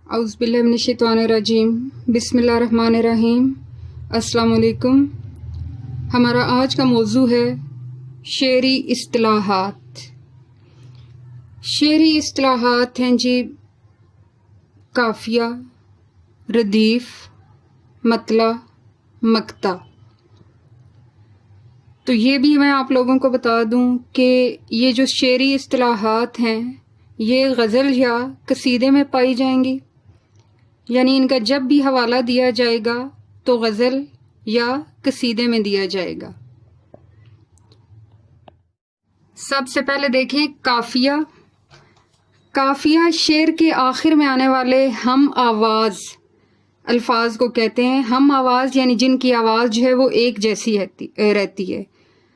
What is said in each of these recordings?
औज़ बिल्लाहि मिनश शैतानिर रजीम बिस्मिल्लाहिर रहमानिर रहीम। अस्सलाम वालेकुम। हमारा आज का मौजू है शेरी इस्तिलाहात। शेरी इस्तिलाहात हैं जी काफिया, रदीफ, मतला, मक्ता। तो ये भी मैं आप लोगों को बता दूं कि ये जो शेरी इस्तिलाहात हैं ये गज़ल या कसीदे में पाई जाएंगी, यानी इनका जब भी हवाला दिया जाएगा तो गज़ल या कसीदे में दिया जाएगा। सबसे पहले देखें काफिया। काफिया शेर के आखिर में आने वाले हम आवाज़ अल्फाज को कहते हैं। हम आवाज़ यानी जिनकी आवाज़ जो है वो एक जैसी रहती है।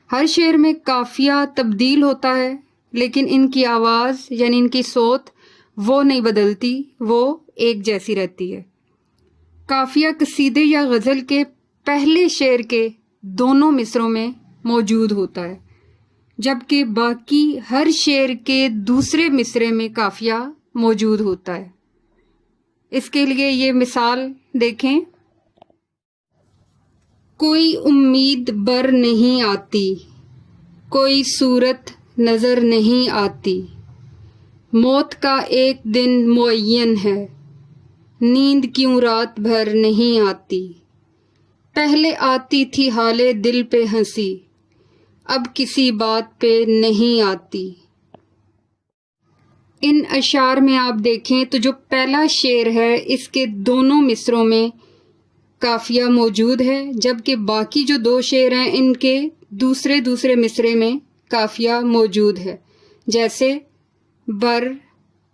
हर शेर में काफिया तब्दील होता है, लेकिन इनकी आवाज़ यानी इनकी सोत वो नहीं बदलती, वो एक जैसी रहती है। काफिया कसीदे या गज़ल के पहले शेर के दोनों मिसरों में मौजूद होता है, जबकि बाकी हर शेर के दूसरे मिसरे में काफिया मौजूद होता है। इसके लिए ये मिसाल देखें। कोई उम्मीद बर नहीं आती, कोई सूरत नज़र नहीं आती, मौत का एक दिन मुअय्यन है, नींद क्यों रात भर नहीं आती, पहले आती थी हाले दिल पे हंसी, अब किसी बात पे नहीं आती। इन अशार में आप देखें तो जो पहला शेर है इसके दोनों मिसरों में काफिया मौजूद है, जबकि बाकी जो दो शेर हैं इनके दूसरे मिसरे में काफिया मौजूद है। जैसे बर,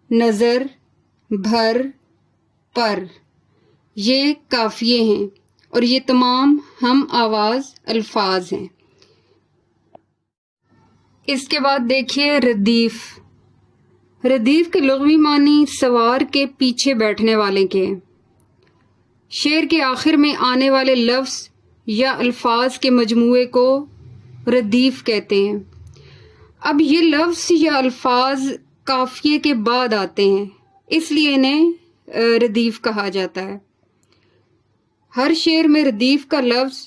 नज़र, भर, पर, ये काफिये हैं और ये तमाम हम आवाज़ अल्फाज हैं। इसके बाद देखिए रदीफ। रदीफ के लुग़वी मानी सवार के पीछे बैठने वाले के हैं। शेर के आखिर में आने वाले लफ्ज़ या अल्फाज के मजमूए को रदीफ कहते हैं। अब ये लफ्ज़ या अल्फाज काफिये के बाद आते हैं, इसलिए इन्हें रदीफ कहा जाता है। हर शेर में रदीफ का लफ्ज़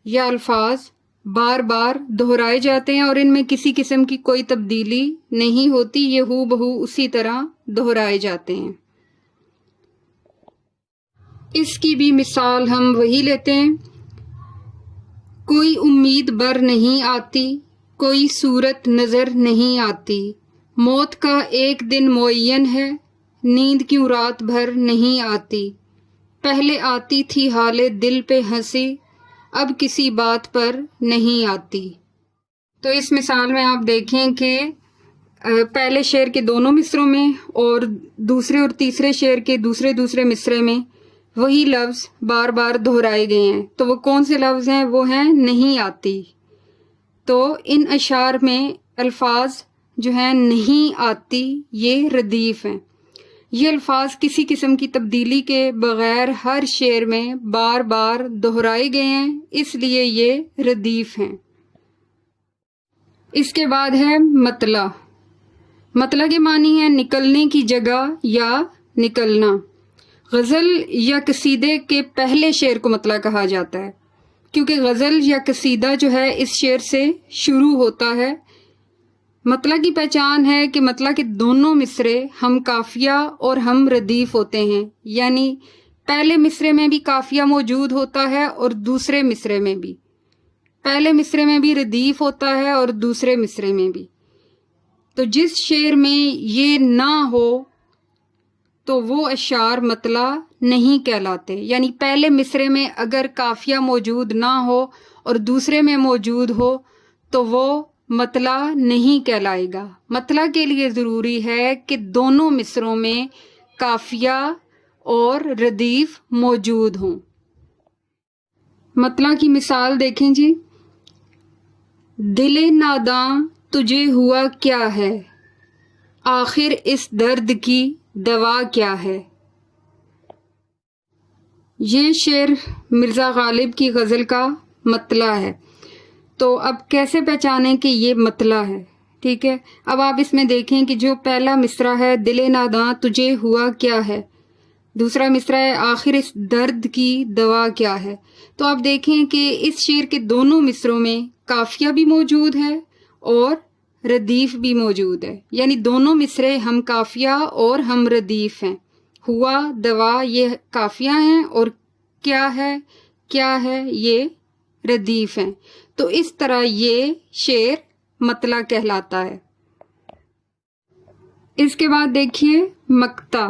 या अल्फाज बार बार दोहराए जाते हैं और इनमें किसी किस्म की कोई तब्दीली नहीं होती, ये हू बहू उसी तरह दोहराए जाते हैं। इसकी भी मिसाल हम वही लेते हैं। कोई उम्मीद बर नहीं आती, कोई सूरत नज़र नहीं आती, मौत का एक दिन मुअय्यन है, नींद क्यों रात भर नहीं आती, पहले आती थी हाले दिल पे हंसी, अब किसी बात पर नहीं आती। तो इस मिसाल में आप देखें कि पहले शेर के दोनों मिसरों में और दूसरे और तीसरे शेर के दूसरे मिसरे में वही लफ्ज़ बार बार दोहराए गए हैं। तो वो कौन से लफ्ज़ हैं? वो हैं नहीं आती। तो इन अशार में अल्फाज जो हैं नहीं आती ये रदीफ हैं। ये अल्फाज किसी किस्म की तब्दीली के बग़ैर हर शेर में बार बार दोहराए गए हैं, इसलिए ये रदीफ हैं। इसके बाद है मतला। मतला के मानी है निकलने की जगह या निकलना। गज़ल या कसीदे के पहले शेर को मतला कहा जाता है, क्योंकि गज़ल या कसीदा जो है इस शेर से शुरू होता है। मतला की पहचान है कि मतला के दोनों मिसरे हम काफिया और हम रदीफ होते हैं, यानी पहले मिसरे में भी काफिया मौजूद होता है और दूसरे मिसरे में भी। पहले मिसरे में भी रदीफ होता है और दूसरे मिसरे में भी। तो जिस शेर में ये ना हो तो वो अशार मतला नहीं कहलाते, यानी पहले मिसरे में अगर काफिया मौजूद ना हो और दूसरे में मौजूद हो तो वो मतला नहीं कहलाएगा। मतला के लिए ज़रूरी है कि दोनों मिसरों में काफिया और रदीफ मौजूद हों। मतला की मिसाल देखें जी। दिले नादां तुझे हुआ क्या है, आखिर इस दर्द की दवा क्या है। ये शेर मिर्ज़ा गालिब की गज़ल का मतला है। तो अब कैसे पहचानें कि ये मतला है? ठीक है, अब आप इसमें देखें कि जो पहला मिसरा है दिले नादां तुझे हुआ क्या है, دوسرا مصرع ہے آخر اس درد کی دوا کیا ہے. تو آپ دیکھیں کہ اس شعر کے دونوں مصروں میں قافیہ بھی موجود ہے اور ردیف بھی موجود ہے، یعنی دونوں مصرے ہم قافیہ اور ہم ردیف ہیں. ہوا، دوا یہ قافیہ ہیں اور کیا ہے یہ ردیف ہیں. تو اس طرح یہ شعر مطلع کہلاتا ہے. اس کے بعد دیکھیے مقطع.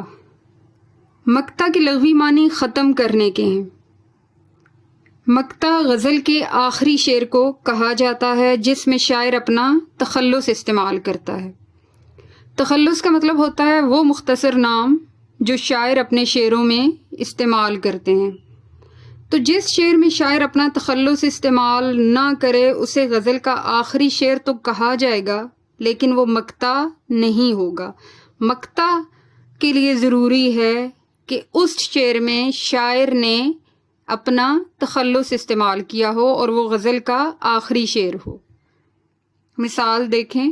مقطع کے لغوی معنی ختم کرنے کے ہیں. مقطع غزل کے آخری شعر کو کہا جاتا ہے جس میں شاعر اپنا تخلص استعمال کرتا ہے. تخلص کا مطلب ہوتا ہے وہ مختصر نام جو شاعر اپنے شعروں میں استعمال کرتے ہیں. تو جس شعر میں شاعر اپنا تخلص استعمال نہ کرے اسے غزل کا آخری شعر تو کہا جائے گا لیکن وہ مقطع نہیں ہوگا. مقطع کے لیے ضروری ہے کہ اس شعر میں شاعر نے اپنا تخلص استعمال کیا ہو اور وہ غزل کا آخری شعر ہو. مثال دیکھیں.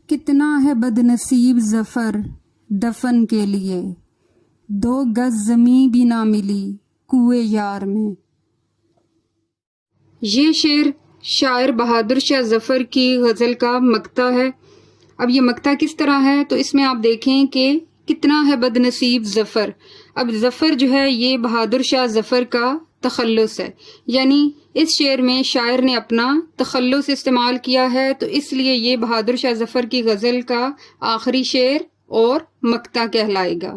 کتنا ہے بد نصیب ظفر دفن کے لیے، 2 گز زمیں بھی نہ ملی کوئے یار میں. یہ شعر شاعر بہادر شاہ ظفر کی غزل کا مقطع ہے. اب یہ مقطع کس طرح ہے تو اس میں آپ دیکھیں کہ کتنا ہے بد نصیب ظفر. اب ظفر جو ہے یہ بہادر شاہ ظفر کا تخلص ہے، یعنی اس شعر میں شاعر نے اپنا تخلص استعمال کیا ہے تو اس لیے یہ بہادر شاہ ظفر کی غزل کا آخری شعر اور مقطع کہلائے گا.